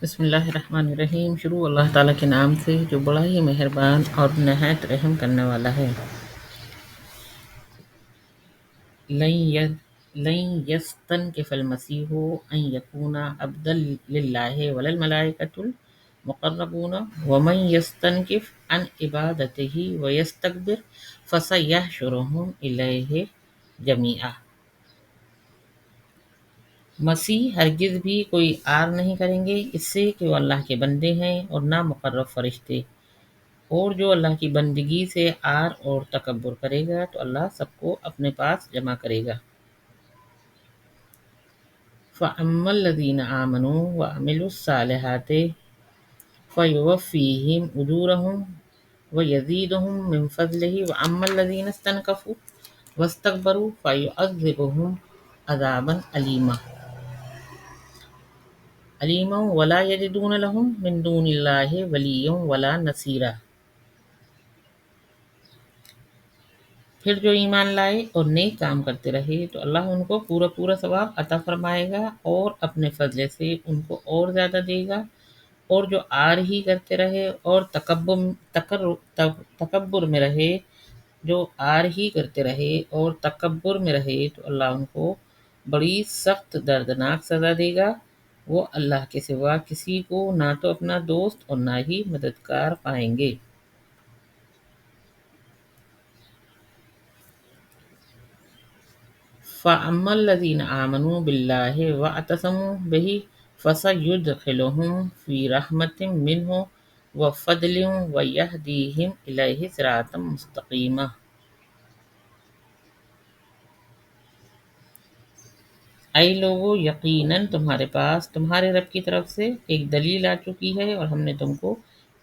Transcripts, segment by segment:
بسم اللہ الرحمن الرحیم۔ شروع اللہ تعالیٰ کے نام سے جو بڑا ہی مہربان اور نہایت رحم کرنے والا ہے۔ لن یستنکف المسیح ان یکون عبدا للہ ولا الملائکۃ المقربون ومن یستنکف عن عبادتہ ویستکبر فسیحشرہم الیہ جمیعا۔ مسیح ہرگز بھی کوئی آر نہیں کریں گے اس سے کہ وہ اللہ کے بندے ہیں اور نہ مقرب فرشتے، اور جو اللہ کی بندگی سے آر اور تکبر کرے گا تو اللہ سب کو اپنے پاس جمع کرے گا۔ فَأَمَّا الَّذِينَ آمَنُوا وَعَمِلُوا الصَّالِحَاتِ فَيُوَفِّيهِمْ أُجُورَهُمْ وَيَزِيدُهُمْ مِنْ فَضْلِهِ وَأَمَّا الَّذِينَ اسْتَنكَفُوا وَاسْتَكْبَرُوا فَيُعَذِّبُهُمْ عَذَابًا أَلِيمًا وَلَا يَجِدُونَ لَهُم مِّن دُونِ اللَّهِ وَلِيًّا وَلَا نَصِيرًا۔ پھر جو ایمان لائے اور نیک کام کرتے رہے تو اللہ ان کو پورا پورا ثواب عطا فرمائے گا اور اپنے فضل سے ان کو اور زیادہ دے گا، اور جو آر ہی کرتے رہے اور تکبر میں رہے جو آر ہی کرتے رہے اور تکبر میں رہے تو اللہ ان کو بڑی سخت دردناک سزا دے گا۔ وہ اللہ کے سوا کسی کو نہ تو اپنا دوست اور نہ ہی مددگار پائیں گے۔ فَأَمَّا الَّذِينَ آمَنُوا بِاللَّهِ وَاعْتَصَمُوا بِهِ فَسَيُدْخِلُهُمْ فِي رَحْمَةٍ مِّنْهُ وَفَضْلٍ وَيَهْدِيهِمْ إِلَيْهِ صِرَاطًا مُّسْتَقِيمًا۔ اے لوگو، یقیناً تمہارے پاس تمہارے رب کی طرف سے ایک دلیل آ چکی ہے اور ہم نے تم کو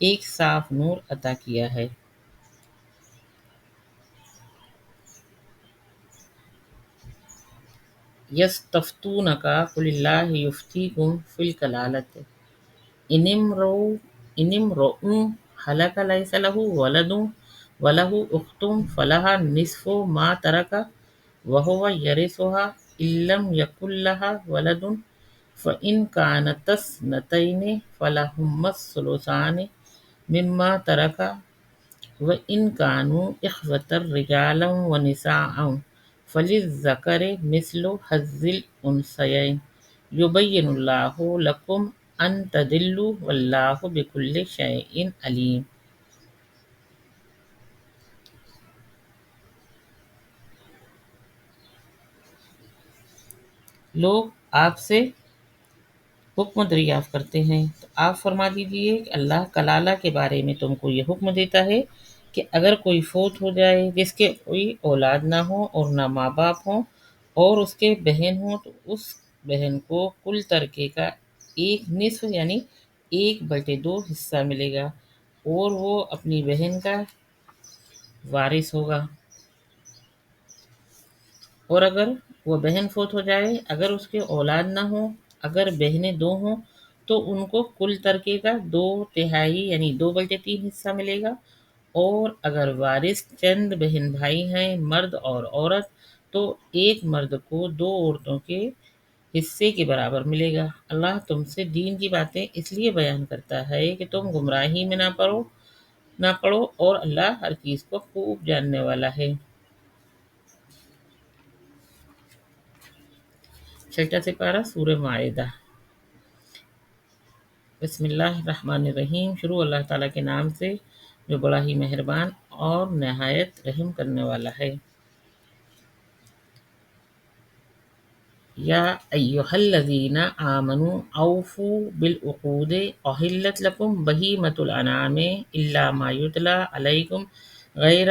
ایک صاف نور عطا کیا ہے۔ یستفتونک قل اللہ یفتیکم فی الکلالۃ ان امرؤ ہلک لیس لہ ولد ولہ اخت فلہا نصف ما ترک وہو یرثھا ان لم یکن لہا ولد فإن کانتا اثنتین فلہما الثلثان مما ترک وإن كانوا إخوة رجالا ونساء فللذكر مثل حظ الأنثيين يبين الله لكم أن تضلوا والله بكل شيء عليم۔ لوگ آپ سے حکم دریافت کرتے ہیں تو آپ فرما دیجئے کہ اللہ کلالہ کے بارے میں تم کو یہ حکم دیتا ہے کہ اگر کوئی فوت ہو جائے جس کے کوئی اولاد نہ ہو اور نہ ماں باپ ہوں اور اس کے بہن ہوں تو اس بہن کو کل ترکے کا ایک نصف یعنی 1/2 حصہ ملے گا، اور وہ اپنی بہن کا وارث ہوگا۔ اور اگر وہ بہن فوت ہو جائے، اگر اس کے اولاد نہ ہو، اگر بہنیں 2 ہوں تو ان کو کل ترکے کا 2/3 یعنی 2/3 حصہ ملے گا، اور اگر وارث چند بہن بھائی ہیں مرد اور عورت تو ایک مرد کو 2 عورتوں کے حصے کے برابر ملے گا۔ اللہ تم سے دین کی باتیں اس لیے بیان کرتا ہے کہ تم گمراہی میں نہ پڑو، اور اللہ ہر چیز کو خوب جاننے والا ہے۔ چھٹا سپارہ سورہ مائدہ۔ بسم اللہ الرحمن الرحیم۔ شروع اللہ تعالیٰ کے نام سے جو بڑا ہی مہربان اور نہایت رحم کرنے والا ہے۔ یا ایہا الذین آمنوا اوفوا بالعقود احلت لکم بہیمۃ الانعام الا ما یتلی علیکم غیر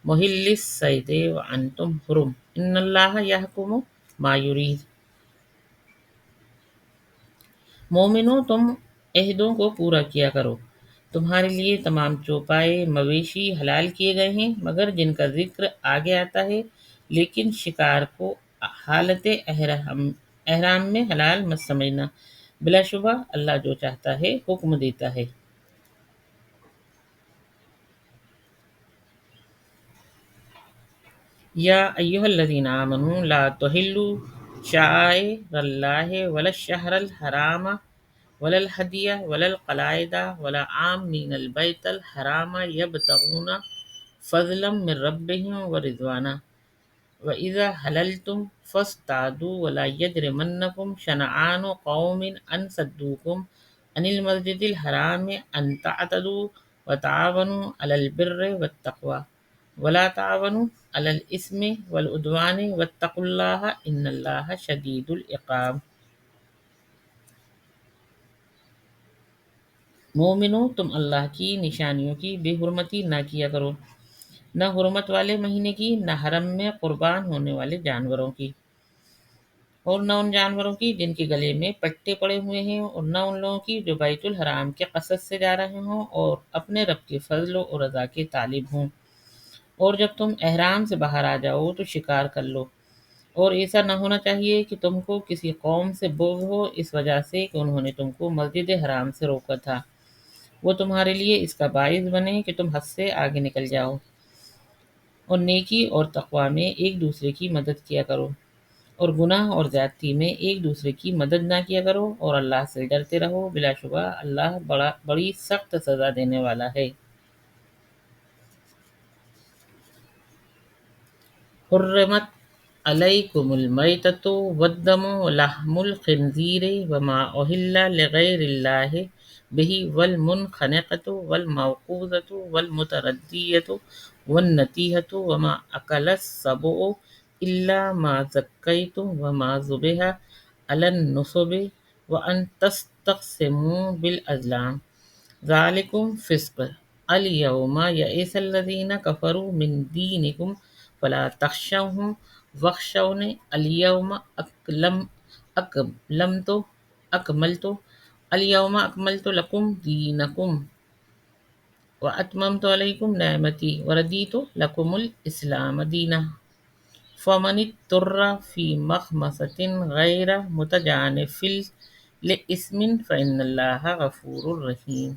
محل الصید وانتم حرم ان اللہ یحکم ما یرید۔ مومنو، تم عہدوں کو پورا کیا کرو۔ تمہارے لیے تمام چوپائے مویشی حلال کیے گئے ہیں مگر جن کا ذکر آگے آتا ہے، لیکن شکار کو حالت احرام میں حلال مت سمجھنا۔ بلا شبہ اللہ جو چاہتا ہے حکم دیتا ہے۔ یا ایہا الذین آمنوا لا تحلوا شعائر اللہ ولا الشہر الحرام ولا الهدي ولا القلائد ولا عامين البيت الحرام يبتغون فضلا من ربهم ورضوانا وإذا حللتم فاصطادوا ولا يجرمنكم شنآن قوم أن صدوكم عن المسجد الحرام أن تعتدوا وتعاونوا على البر والتقوى ولا تعاونوا على الإثم والعدوان واتقوا الله إن الله شديد العقاب۔ مومنو، تم اللہ کی نشانیوں کی بے حرمتی نہ کیا کرو، نہ حرمت والے مہینے کی، نہ حرم میں قربان ہونے والے جانوروں کی، اور نہ ان جانوروں کی جن کے گلے میں پٹے پڑے ہوئے ہیں، اور نہ ان لوگوں کی جو بیت الحرام کے قصد سے جا رہے ہوں اور اپنے رب کے فضل و رضا کے طالب ہوں۔ اور جب تم احرام سے باہر آ جاؤ تو شکار کر لو، اور ایسا نہ ہونا چاہیے کہ تم کو کسی قوم سے بغض ہو اس وجہ سے کہ انہوں نے تم کو مسجد حرام سے روکا تھا، وہ تمہارے لیے اس کا باعث بنے کہ تم حد سے آگے نکل جاؤ، اور نیکی اور تقوی میں ایک دوسرے کی مدد کیا کرو، اور گناہ اور زیادتی میں ایک دوسرے کی مدد نہ کیا کرو، اور اللہ سے ڈرتے رہو، بلا شبہ اللہ بڑی سخت سزا دینے والا ہے۔ حرمت علیکم المیتۃ والدم ولحم الخنزیر وما اہل لغیر اللہ بہ والمنخنقۃ والموقوذۃ والمتردیۃ والنطیحۃ وما اکل السبع الا ما ذکیتم وما ذبح علی النصب وان تستقسموا بالازلام ذالکم فسق۔ الیوم یئس الذین کفروا من دینکم فلا تخشوهم واخشونی الیوم اکملت اکملت الیوم اکملت لکم دینکم واتممت علیکم نعمتی وردیت لکم الاسلام دینا فمن اضطر فی مخمصۃ غیر متجانف لإثم فإن اللہ غفور رحیم۔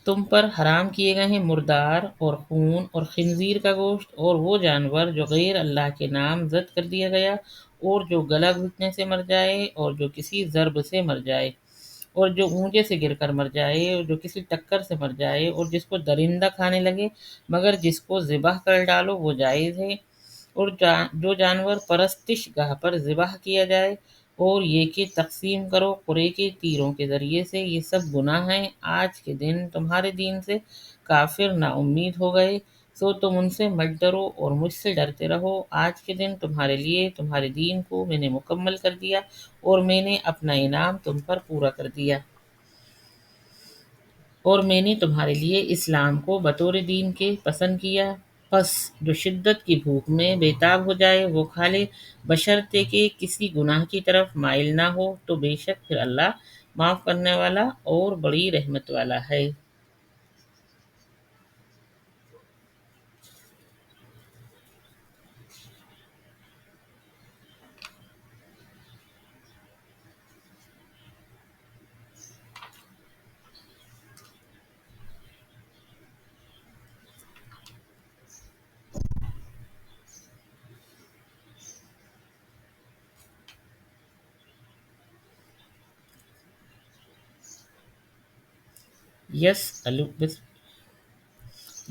تم پر حرام کیے گئے ہیں مردار اور خون اور خنزیر کا گوشت اور وہ جانور جو غیر اللہ کے نام زد کر دیا گیا، اور جو گلا گھٹنے سے مر جائے، اور جو کسی ضرب سے مر جائے، اور جو اونچے سے گر کر مر جائے، اور جو کسی ٹکر سے مر جائے، اور جس کو درندہ کھانے لگے مگر جس کو ذبح کر ڈالو وہ جائز ہے، اور جو جانور پرستش گاہ پر ذبح کیا جائے، اور یہ کہ تقسیم کرو قرے کے تیروں کے ذریعے سے، یہ سب گناہ ہیں۔ آج کے دن تمہارے دین سے کافر نا امید ہو گئے، سو تم ان سے مت ڈرو اور مجھ سے ڈرتے رہو۔ آج کے دن تمہارے لیے تمہارے دین کو میں نے مکمل کر دیا، اور میں نے اپنا انعام تم پر پورا کر دیا، اور میں نے تمہارے لیے اسلام کو بطور دین کے پسند کیا۔ پس جو شدت کی بھوک میں بے تاب ہو جائے وہ کھا لے، بشرطے کہ کسی گناہ کی طرف مائل نہ ہو، تو بے شک پھر اللہ معاف کرنے والا اور بڑی رحمت والا ہے۔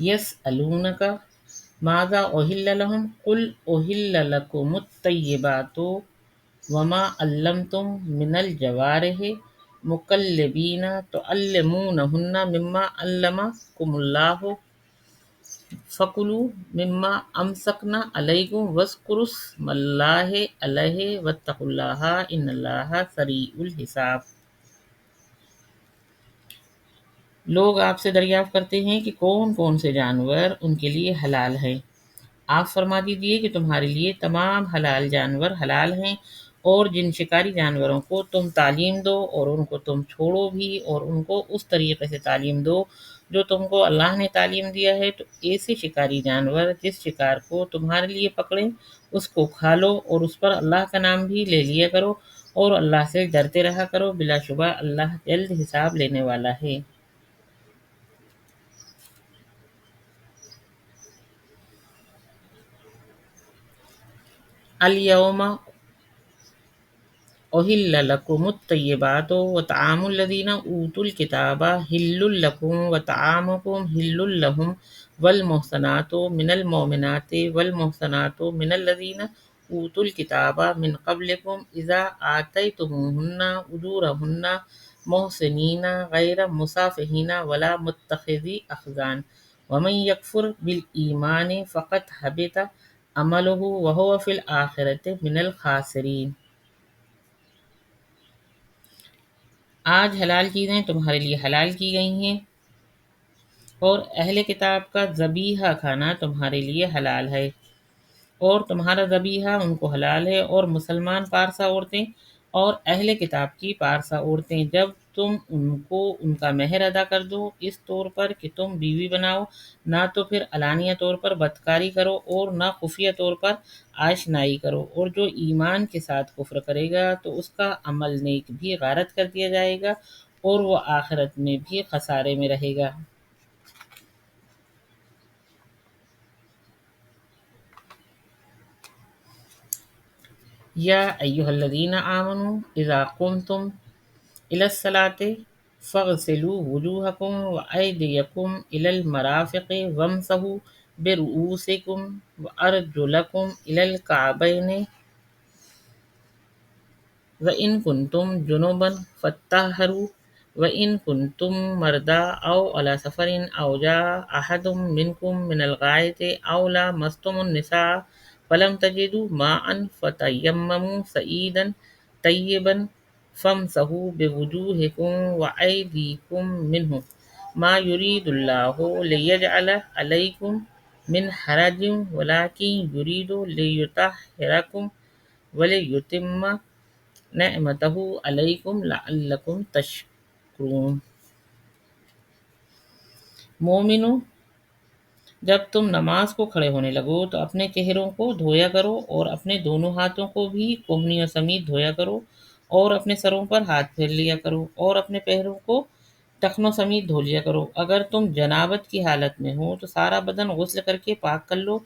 یسألونک ماذا احل لهم قل احل لكم الطیبات وما علمتم من الجوارح مکلبین تعلمونہن مما علمکم اللہ فکلوا مما امسکن علیکم واذکروا اسم اللہ علیہ واتقوا اللہ ان اللہ سریع الحساب۔ لوگ آپ سے دریافت کرتے ہیں کہ کون کون سے جانور ان کے لیے حلال ہیں۔ آپ فرما دیجئے کہ تمہارے لیے تمام حلال جانور حلال ہیں، اور جن شکاری جانوروں کو تم تعلیم دو اور ان کو تم چھوڑو بھی، اور ان کو اس طریقے سے تعلیم دو جو تم کو اللہ نے تعلیم دیا ہے، تو ایسے شکاری جانور جس شکار کو تمہارے لیے پکڑیں اس کو کھا لو، اور اس پر اللہ کا نام بھی لے لیا کرو، اور اللہ سے ڈرتے رہا کرو، بلا شبہ اللہ جلد حساب لینے والا ہے۔ الیوم أحل لكم الطيبات وطعام الذين أوتوا الكتاب حل لكم وطعامكم حل لهم والمحصنات من المؤمنات والمحصنات من الذين أوتوا الكتاب من قبلكم إذا آتيتموهن أجورهن محسنين غير مسافحين ولا متخذي أخدان ومن يكفر بالإيمان فقد حبط عمله وهو في الآخرة من الخاسرين۔ آج حلال چیزیں تمہارے لیے حلال کی گئی ہیں اور اہل کتاب کا ذبیحہ کھانا تمہارے لیے حلال ہے اور تمہارا ذبیحہ ان کو حلال ہے، اور مسلمان پارسا عورتیں اور اہل کتاب کی پارسا عورتیں جب تم ان کو ان کا مہر ادا کر دو اس طور پر کہ تم بیوی بناؤ، نہ تو پھر علانیہ طور پر بدکاری کرو اور نہ خفیہ طور پر آشنائی کرو، اور جو ایمان کے ساتھ کفر کرے گا تو اس کا عمل نیک بھی غارت کر دیا جائے گا اور وہ آخرت میں بھی خسارے میں رہے گا۔ یا ایھا الذین آمنوا اذا قمتم إلى الصلاة فاغسلوا وجوهكم وأيديكم إلى المرافق وامسحوا برؤوسكم وأرجلكم إلى الكعبين وإن كنتم جنبا فاطهروا وإن كنتم مرضى أو على سفر أو جاء أحد منكم من الغائط أو لامستم النساء فلم تجدوا ماء فتيمموا صعيدا طيبا فامسحوا بوجوهكم وأيديكم منه ما يريد الله ليجعل عليكم من حرج ولكن يريد ليطهركم وليتم نعمتہ علیکم لعلکم تشکرون۔ مومنو، جب تم نماز کو کھڑے ہونے لگو تو اپنے چہروں کو دھویا کرو اور اپنے دونوں ہاتھوں کو بھی کوہنیوں سمیت دھویا کرو اور اپنے سروں پر ہاتھ پھیر لیا کرو اور اپنے پیروں کو ٹخنوں سمیت دھو لیا کرو۔ اگر تم جنابت کی حالت میں ہو تو سارا بدن غسل کر کے پاک کر لو،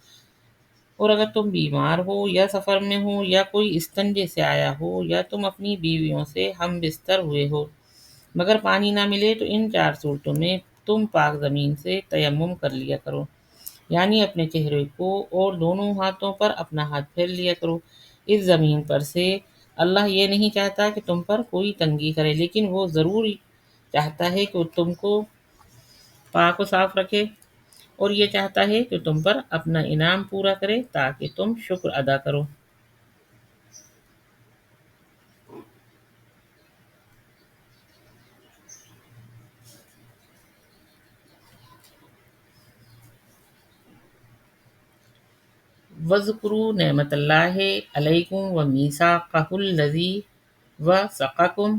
اور اگر تم بیمار ہو یا سفر میں ہو یا کوئی استنجے سے آیا ہو یا تم اپنی بیویوں سے ہم بستر ہوئے ہو مگر پانی نہ ملے تو ان 4 صورتوں میں تم پاک زمین سے تیمم کر لیا کرو، یعنی اپنے چہرے کو اور دونوں ہاتھوں پر اپنا ہاتھ پھیر لیا کرو۔ اس زمین پر سے اللہ یہ نہیں چاہتا کہ تم پر کوئی تنگی کرے، لیکن وہ ضرور چاہتا ہے کہ تم کو پاک و صاف رکھے، اور یہ چاہتا ہے کہ تم پر اپنا انعام پورا کرے تاکہ تم شکر ادا کرو۔ وَاذْكُرُوا نعمت اللہ علیکم ومیثاقہ الذی وثقکم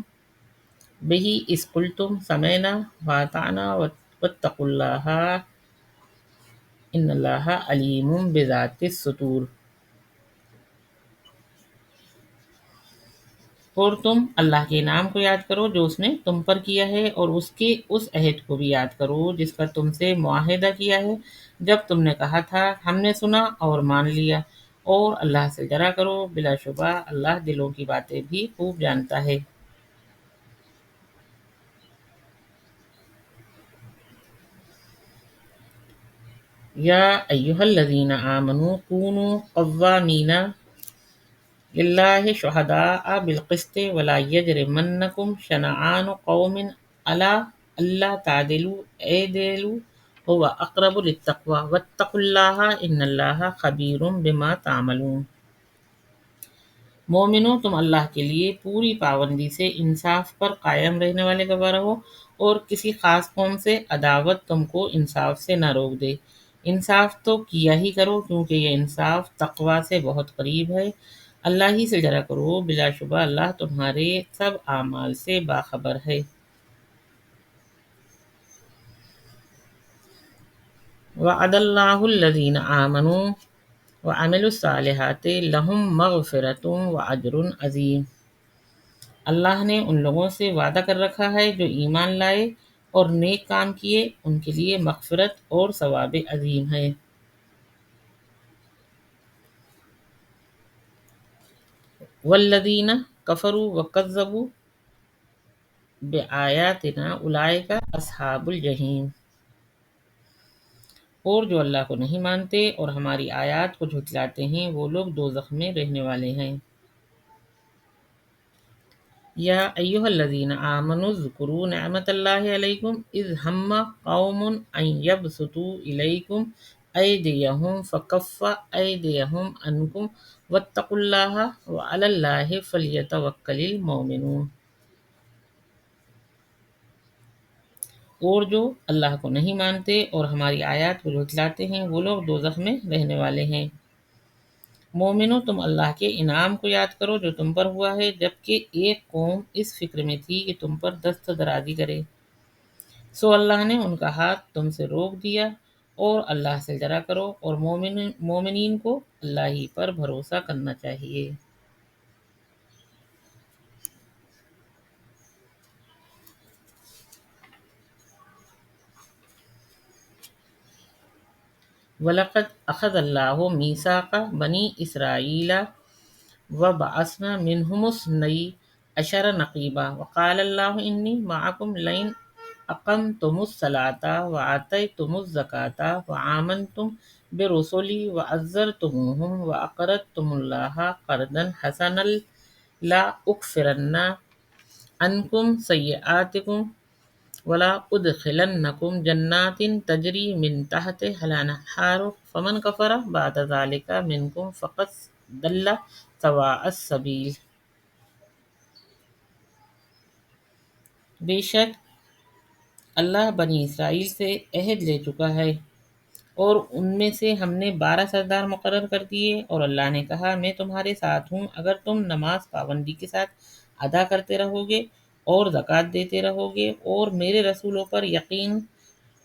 بہ اذ قلتم سمعنا وأطعنا واتقوا اللہ ان اللہ علیم بذات الصدور۔ اور تم اللہ کے انعام کو یاد کرو جو اس نے تم پر کیا ہے، اور اس کے اس عہد کو بھی یاد کرو جس کا تم سے معاہدہ کیا ہے جب تم نے کہا تھا ہم نے سنا اور مان لیا، اور اللہ سے ڈرا کرو، بلا شبہ اللہ دلوں کی باتیں بھی خوب جانتا ہے۔ یا ایھا الذین آمنوا کونوا قوامین للہ شہداء بالقسط ولا یجرمنکم شنآن قوم علی الا تعدلوا اعدلوا هو اقرب للتقوی واتقوا اللہ ان اللہ خبیر بما تعملون۔ مومنو، تم اللہ کے لیے پوری پابندی سے انصاف پر قائم رہنے والے گواہ رہو، اور کسی خاص قوم سے عداوت تم کو انصاف سے نہ روک دے۔ انصاف تو کیا ہی کرو کیونکہ یہ انصاف تقوی سے بہت قریب ہے۔ اللہ ہی سے ڈرا کرو، بلا شبہ اللہ تمہارے سب اعمال سے باخبر ہے۔ وعد اللہ الذین آمنوا وعملوا الصالحات لہم مغفرۃ واجر عظیم۔ اللہ نے ان لوگوں سے وعدہ کر رکھا ہے جو ایمان لائے اور نیک کام کیے، ان کے لیے مغفرت اور ثواب عظیم ہے۔ والذین کفروا وکذبوا بآیاتنا اولئک اصحاب الجحیم، اور جو اللہ کو نہیں مانتے اور ہماری آیات کو جھٹلاتے ہیں وہ لوگ دوزخ میں رہنے والے ہیں۔ یا ایھا الذین آمنوا اذکروا نعمت اللہ علیکم اذ ہم قوم ان یبسطوا الیکم ایدیہم فکف ایدیہم عنکم واتقوا اللہ وعلی اللہ فلیتوکل المؤمنون، اور جو اللہ کو نہیں مانتے اور ہماری آیات کو جھٹلاتے ہیں وہ لوگ دوزخ میں رہنے والے ہیں۔ مومنو، تم اللہ کے انعام کو یاد کرو جو تم پر ہوا ہے جبکہ ایک قوم اس فکر میں تھی کہ تم پر دست درازی کرے، سو اللہ نے ان کا ہاتھ تم سے روک دیا، اور اللہ سے ڈرا کرو، اور مومنین کو اللہ ہی پر بھروسہ کرنا چاہیے۔ وَلَقَدْ أَخَذَ اللَّهُ مِيثَاقَ بَنِي إِسْرَائِيلَ وَبَعَثْنَا مِنْهُمُ اثْنَيْ عَشَرَ نَقِيبًا وَقَالَ اللَّهُ إِنِّي مَعَكُمْ لَئِنْ أَقَمْتُمُ الصَّلَاةَ وَآتَيْتُمُ الزَّكَاةَ وَآمَنْتُمْ بِرُسُلِي وَعَزَّرْتُمُوهُمْ وَأَقْرَضْتُمُ اللَّهَ قَرْضًا حَسَنًا لَأُكَفِّرَنَّ عَنْكُمْ سَيِّئَاتِكُمْ وَلَأُدْخِلَنَّكُمْ جَنَّاتٍ تَجْرِي مِنْ تَحْتِهَا الْأَنْهَارُ فَمَنْ كَفَرَ بَعْدَ ذَلِكَ مِنْكُمْ فَقَدْ ضَلَّ سَوَاءَ السَّبِيلِ۔ بے شک اللہ بنی اسرائیل سے عہد لے چکا ہے، اور ان میں سے ہم نے 12 سردار مقرر کر دیے، اور اللہ نے کہا میں تمہارے ساتھ ہوں اگر تم نماز پابندی کے ساتھ ادا کرتے رہو گے اور زکوٰۃ دیتے رہو گے اور میرے رسولوں پر یقین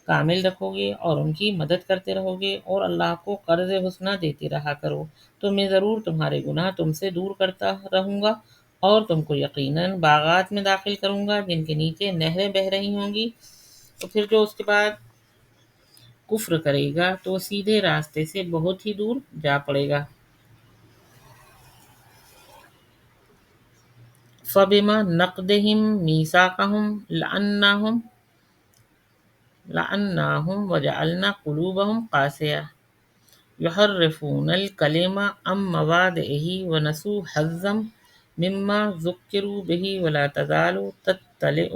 کامل رکھو گے اور ان کی مدد کرتے رہو گے اور اللہ کو قرض حسنہ دیتے رہا کرو، تو میں ضرور تمہارے گناہ تم سے دور کرتا رہوں گا اور تم کو یقیناً باغات میں داخل کروں گا جن کے نیچے نہریں بہہ رہی ہوں گی۔ تو پھر جو اس کے بعد کفر کرے گا تو وہ سیدھے راستے سے بہت ہی دور جا پڑے گا۔ فَبِمَا نَقْضِهِم مِّيثَاقَهُمْ لَعَنَّاهُمْ وَجَعَلْنَا قُلُوبَهُمْ قَاسِيَةً يُحَرِّفُونَ الْكَلِمَ عَن مَّوَاضِعِهِ وَنَسُوا حَظًّا مِّمَّا ذُكِّرُوا بِهِ وَلَا تَزَالُ تَطَّلِعُ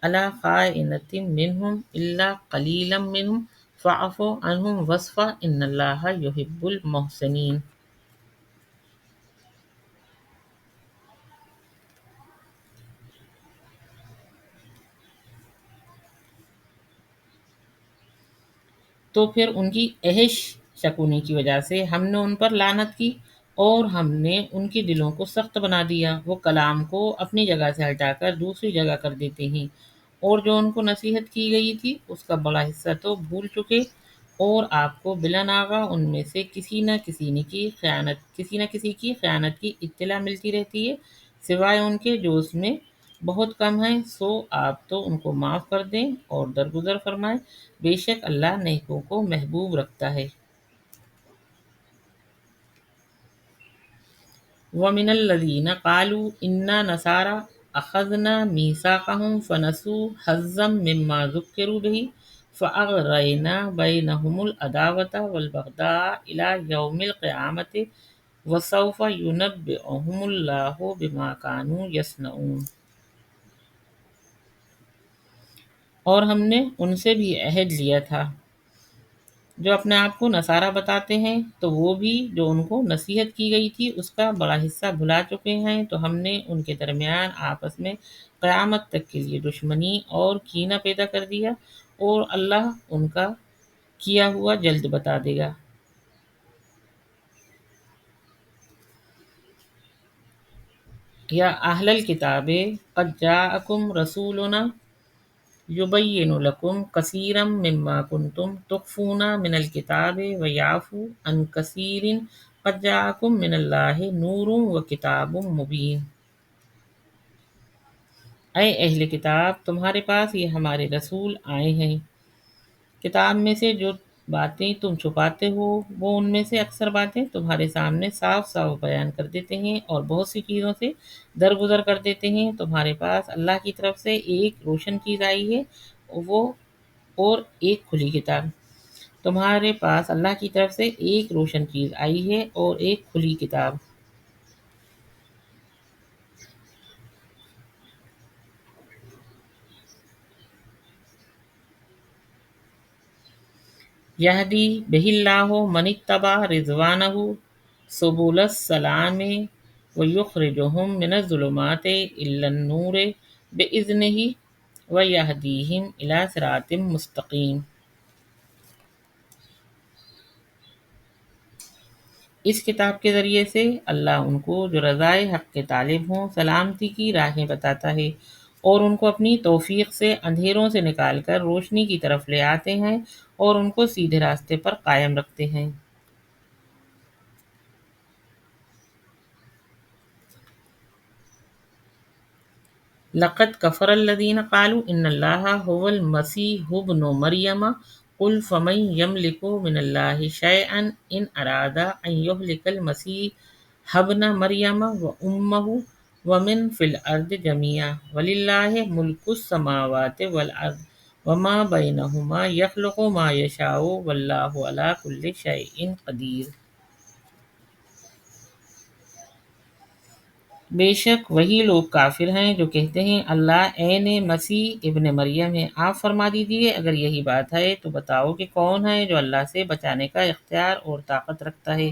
عَلَىٰ خَائِنَةٍ مِّنْهُمْ إِلَّا قَلِيلًا مِّنْهُمْ فَاعْفُ عَنْهُمْ وَاصْفَحْ إِنَّ اللَّهَ يُحِبُّ الْمُحْسِنِينَ۔ تو پھر ان کی اہش شکونی کی وجہ سے ہم نے ان پر لعنت کی، اور ہم نے ان کے دلوں کو سخت بنا دیا، وہ کلام کو اپنی جگہ سے ہٹا کر دوسری جگہ کر دیتے ہیں، اور جو ان کو نصیحت کی گئی تھی اس کا بڑا حصہ تو بھول چکے، اور آپ کو بلا ناغہ ان میں سے کسی نہ کسی کی خیانت کی اطلاع ملتی رہتی ہے، سوائے ان کے جو اس میں بہت کم ہیں، سو آپ تو ان کو معاف کر دیں اور درگزر فرمائیں، بے شک اللہ نیکوں کو محبوب رکھتا ہے۔ وَمِنَ الَّذِينَ قَالُوا إِنَّا نَصَارَىٰ أَخَذْنَا مِيثَاقَهُمْ فَنَسُوا حَظًّا مِّمَّا ذُكِّرُوا بِهِ فَأَغْرَيْنَا بَيْنَهُمُ الْعَدَاوَةَ وَالْبَغْضَاءَ إِلَىٰ يَوْمِ الْقِيَامَةِ وَسَوْفَ يُنَبِّئُهُمُ اللَّهُ بِمَا كَانُوا يَصْنَعُونَ۔ اور ہم نے ان سے بھی عہد لیا تھا جو اپنے آپ کو نصارہ بتاتے ہیں، تو وہ بھی جو ان کو نصیحت کی گئی تھی اس کا بڑا حصہ بھلا چکے ہیں، تو ہم نے ان کے درمیان آپس میں قیامت تک کے لیے دشمنی اور کینہ پیدا کر دیا، اور اللہ ان کا کیا ہوا جلد بتا دے گا۔ یا اہل الکتاب قد جاءکم رسولنا یبین لکم کثیرا مما کنتم تخفون من الکتاب ویعفو عن کثیر قد جاءکم من اللہ نور وکتاب مبین۔ اے اہل کتاب، تمہارے پاس یہ ہمارے رسول آئے ہیں کتاب میں سے جو باتیں تم چھپاتے ہو وہ ان میں سے اکثر باتیں تمہارے سامنے صاف صاف بیان کر دیتے ہیں اور بہت سی چیزوں سے درگزر کر دیتے ہیں۔ تمہارے پاس اللہ کی طرف سے ایک روشن چیز آئی ہے، وہ اور ایک کھلی کتاب۔ تمہارے پاس اللہ کی طرف سے ایک روشن چیز آئی ہے اور ایک کھلی کتاب۔ یہدی بہ اللہ من اتبع رضوانہ سبل السلام ویخرجہم من الظلمات الی النور بإذنہ ویہدیہم الی صراط مستقیم۔ اس کتاب کے ذریعے سے اللہ ان کو جو رضائے حق کے طالب ہوں سلامتی کی راہیں بتاتا ہے، اور ان کو اپنی توفیق سے اندھیروں سے نکال کر روشنی کی طرف لے آتے ہیں اور ان کو سیدھے راستے پر قائم رکھتے ہیں۔ لقد كفر الذين قالوا ان الله هو المسيح ابن مريم قل فمن يملك من الله شيئا ان اراد ان يهلك المسيح ابن مريم وامه ومن في الارض جميعا ولله ملك السماوات والارض وما بينهما يخلق ما يشاء والله على كل شيء قدير۔ بے شک وہی لوگ کافر ہیں جو کہتے ہیں اللہ عین مسیح ابن مریم ہے۔ آپ فرما دیجئے اگر یہی بات ہے تو بتاؤ کہ کون ہے جو اللہ سے بچانے کا اختیار اور طاقت رکھتا ہے؟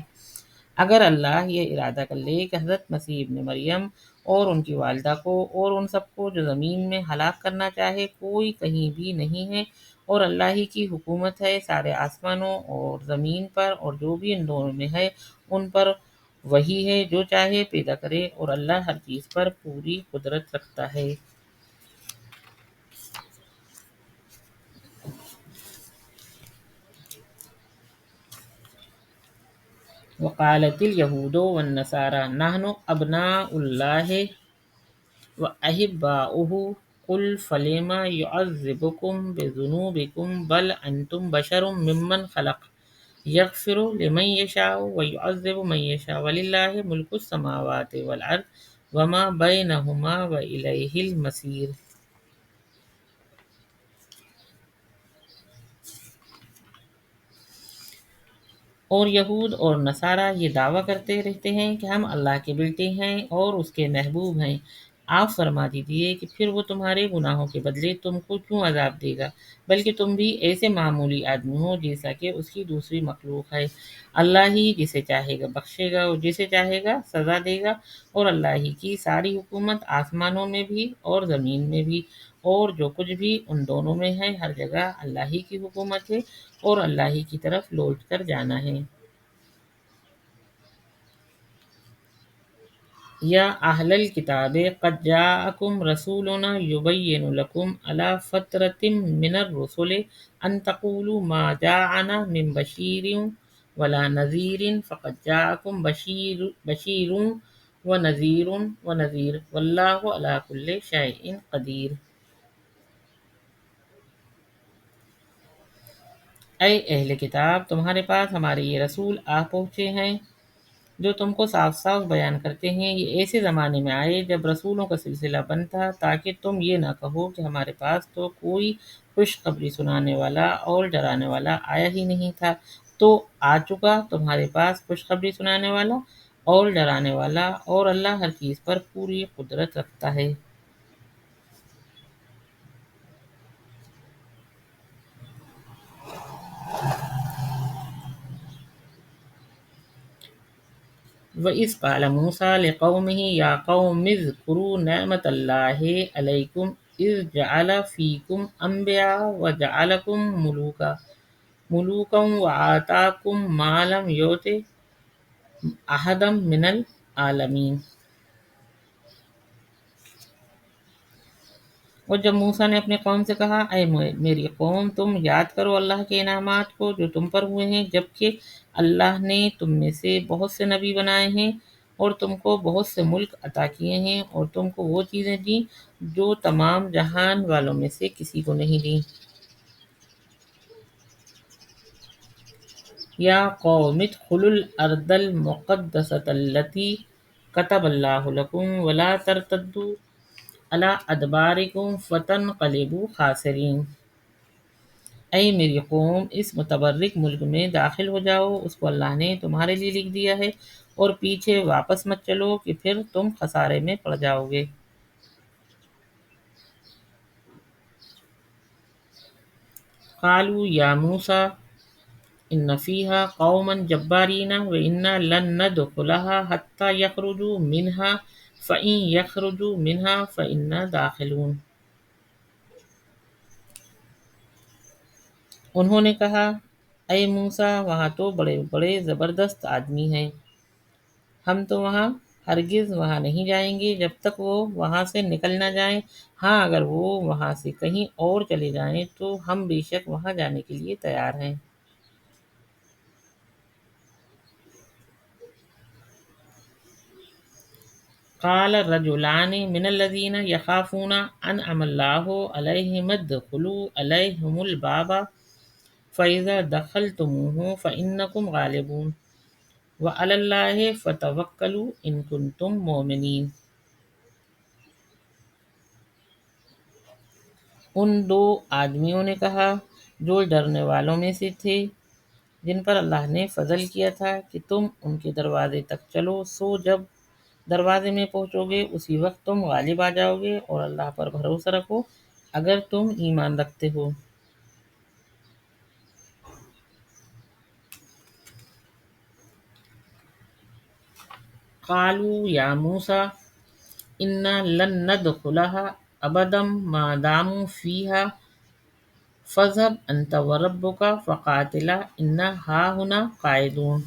اگر اللہ یہ ارادہ کر لے کہ حضرت مسیح ابن مریم اور ان کی والدہ کو اور ان سب کو جو زمین میں ہلاک کرنا چاہے، کوئی کہیں بھی نہیں ہے، اور اللہ ہی کی حکومت ہے سارے آسمانوں اور زمین پر اور جو بھی ان دونوں میں ہے ان پر۔ وہی ہے جو چاہے پیدا کرے اور اللہ ہر چیز پر پوری قدرت رکھتا ہے۔ وقالت الیہود والنصارى نحن ابناء اللہ وأحباؤہ قل فلم يعذبکم بذنوبکم بل انتم بشر ممن خلق یغفر لمن یشاء ویعذب من یشاء وللہ ملک السماوات والارض وما بینہما وإلیہ المصیر۔ اور یہود اور نصارہ یہ دعویٰ کرتے رہتے ہیں کہ ہم اللہ کے بیٹے ہیں اور اس کے محبوب ہیں۔ آپ فرما دیجئے کہ پھر وہ تمہارے گناہوں کے بدلے تم کو کیوں عذاب دے گا، بلکہ تم بھی ایسے معمولی آدمی ہو جیسا کہ اس کی دوسری مخلوق ہے۔ اللہ ہی جسے چاہے گا بخشے گا اور جسے چاہے گا سزا دے گا، اور اللہ ہی کی ساری حکومت آسمانوں میں بھی اور زمین میں بھی، اور جو کچھ بھی ان دونوں میں ہے ہر جگہ اللہ ہی کی حکومت ہے اور اللہ ہی کی طرف لوٹ کر جانا ہے۔ یا اہل الکتاب قد جاءکم رسولنا یبین لکم علی فترۃ من الرسل ان تقولوا ما جاءنا من بشیر ولا نذیر فقد جاءکم بشیر ونذیر واللہ علی کل شیء قدیر۔ اے اہل کتاب، تمہارے پاس ہمارے یہ رسول آ پہنچے ہیں جو تم کو صاف صاف بیان کرتے ہیں۔ یہ ایسے زمانے میں آئے جب رسولوں کا سلسلہ بند تھا، تاکہ تم یہ نہ کہو کہ ہمارے پاس تو کوئی خوشخبری سنانے والا اور ڈرانے والا آیا ہی نہیں تھا۔ تو آ چکا تمہارے پاس خوشخبری سنانے والا اور ڈرانے والا، اور اللہ ہر چیز پر پوری قدرت رکھتا ہے۔ وَإِذْ قَالَ مُوسَىٰ لِقَوْمِهِ يَا قَوْمِ اذْكُرُوا نِعْمَتَ اللَّهِ عَلَيْكُمْ إِذْ جَعَلَ فِيكُمْ أَنْبِيَاءَ وَجَعَلَكُمْ مُلُوكًا وَآتَاكُمْ مَا لَمْ يُؤْتِ أَحَدًا مِنَ الْعَالَمِينَ۔ اور جب موسیٰ نے اپنے قوم سے کہا، اے میری قوم، تم یاد کرو اللہ کے انعامات کو جو تم پر ہوئے ہیں، جبکہ اللہ نے تم میں سے بہت سے نبی بنائے ہیں اور تم کو بہت سے ملک عطا کیے ہیں، اور تم کو وہ چیزیں دیں جو تمام جہان والوں میں سے کسی کو نہیں دیں۔ یا قوم ادخلوا الارض المقدسۃ التی کتب اللہ لکم ولا ترتدوا علی ادبارکم فتنقلبوا خاسرین۔ اے میری قوم، اس متبرک ملک میں داخل ہو جاؤ، اس کو اللہ نے تمہارے لیے لکھ دیا ہے، اور پیچھے واپس مت چلو کہ پھر تم خسارے میں پڑ جاؤ گے۔ قالوا یا موسیٰ ان فیہا قوما جبارین وانا لن ندخلها حتی یخرجوا منہا فإن یخرجوا منہا فإنا داخلون۔ انہوں نے کہا، اے موسیٰ، وہاں تو بڑے بڑے زبردست آدمی ہیں، ہم تو ہرگز وہاں نہیں جائیں گے جب تک وہ وہاں سے نکل نہ جائیں۔ ہاں، اگر وہ وہاں سے کہیں اور چلے جائیں تو ہم بے شک وہاں جانے کے لیے تیار ہیں۔ قال رجلان من الذین یخافون انعم اللہ علیہم ادخلوا علیہم الباب فإذا دخلتموہ فإنکم غالبون وعلی اللہ فتوکلوا ان کنتم مؤمنین۔ ان دو آدمیوں نے کہا جو ڈرنے والوں میں سے تھے، جن پر اللہ نے فضل کیا تھا کہ تم ان کے دروازے تک چلو، سو جب دروازے میں پہنچو گے اسی وقت تم غالب آ جاؤ گے، اور اللہ پر بھروسہ رکھو اگر تم ایمان رکھتے ہو۔ قالوا یا موسیٰ انا لن ندخلها ابدا ما داموا فیہا فاذهب انت وربک فقاتلا انا ہاہنا قاعدون۔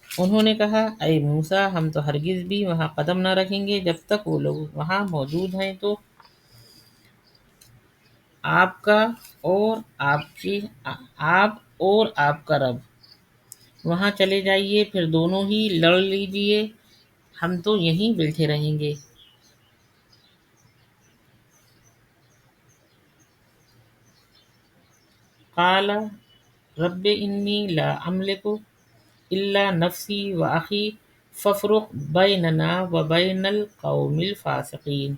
انہوں نے کہا، اے موسیٰ، ہم تو ہرگز بھی وہاں قدم نہ رکھیں گے جب تک وہ لوگ وہاں موجود ہیں، تو آپ کا اور آپ اور آپ کا رب وہاں چلے جائیے، پھر دونوں ہی لڑ لیجیے، ہم تو یہیں بیٹھے رہیں گے۔ قال رب انی لا املک الا نفسی واخی فافرق بیننا وبین القوم الفاسقین۔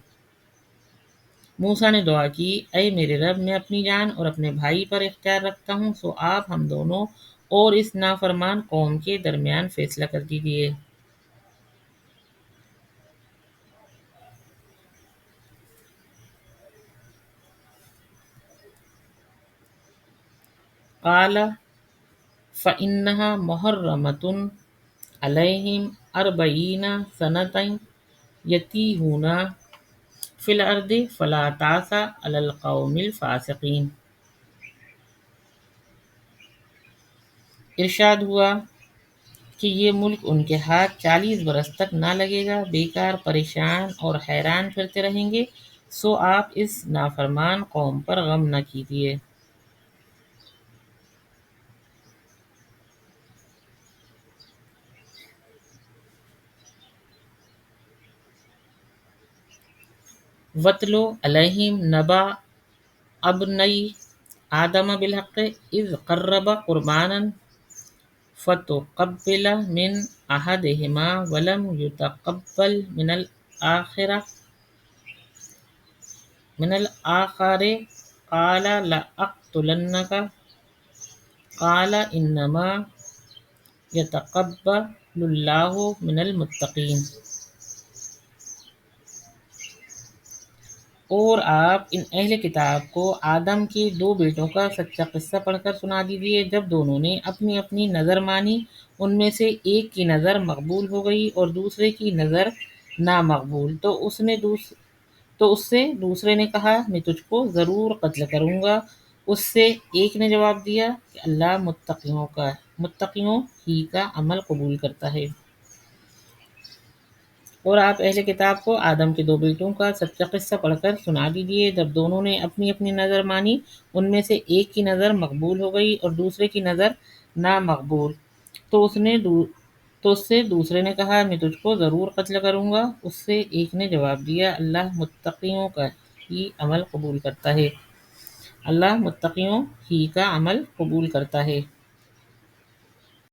موسیٰ نے دعا کی، اے میرے رب، میں اپنی جان اور اپنے بھائی پر اختیار رکھتا ہوں، سو آپ ہم دونوں اور اس نافرمان قوم کے درمیان فیصلہ کر دیجیے۔ قال فإنها محرمة علیہم اربعین سنۃ یتیہون فی الارض فلا تأس علی القوم الفاسقین۔ ارشاد ہوا کہ یہ ملک ان کے ہاتھ 40 برس تک نہ لگے گا، بیکار پریشان اور حیران پھرتے رہیں گے، سو آپ اس نافرمان قوم پر غم نہ کیجیے۔ وَاتْلُ عَلَيْهِمْ نَبَأَ ابْنَيْ آدَمَ بِالْحَقِّ إِذْ قَرَّبَا قُرْبَانًا فَتُقُبِّلَ مِنْ أَحَدِهِمَا وَلَمْ يُتَقَبَّلْ من الآخر قال لأقتلنك قال إنما يتقبل الله من المتقين۔ اور آپ ان اہل کتاب کو آدم کے 2 بیٹوں کا سچا قصہ پڑھ کر سنا دیجیے۔ جب دونوں نے اپنی اپنی نظر مانی، ان میں سے ایک کی نظر مقبول ہو گئی اور دوسرے کی نظر نامقبول، تو اس سے دوسرے نے کہا، میں تجھ کو ضرور قتل کروں گا۔ اس سے ایک نے جواب دیا کہ اللہ متقیوں ہی کا عمل قبول کرتا ہے۔ اور آپ اہل کتاب کو آدم کے 2 بیٹوں کا سچا قصہ پڑھ کر سنا دیجیے۔ جب دونوں نے اپنی اپنی نظر مانی، ان میں سے ایک کی نظر مقبول ہو گئی اور دوسرے کی نظر نامقبول، تو اس سے دوسرے نے کہا، میں تجھ کو ضرور قتل کروں گا۔ اس سے ایک نے جواب دیا، اللہ متقیوں کا ہی عمل قبول کرتا ہے۔ اللہ متقیوں ہی کا عمل قبول کرتا ہے۔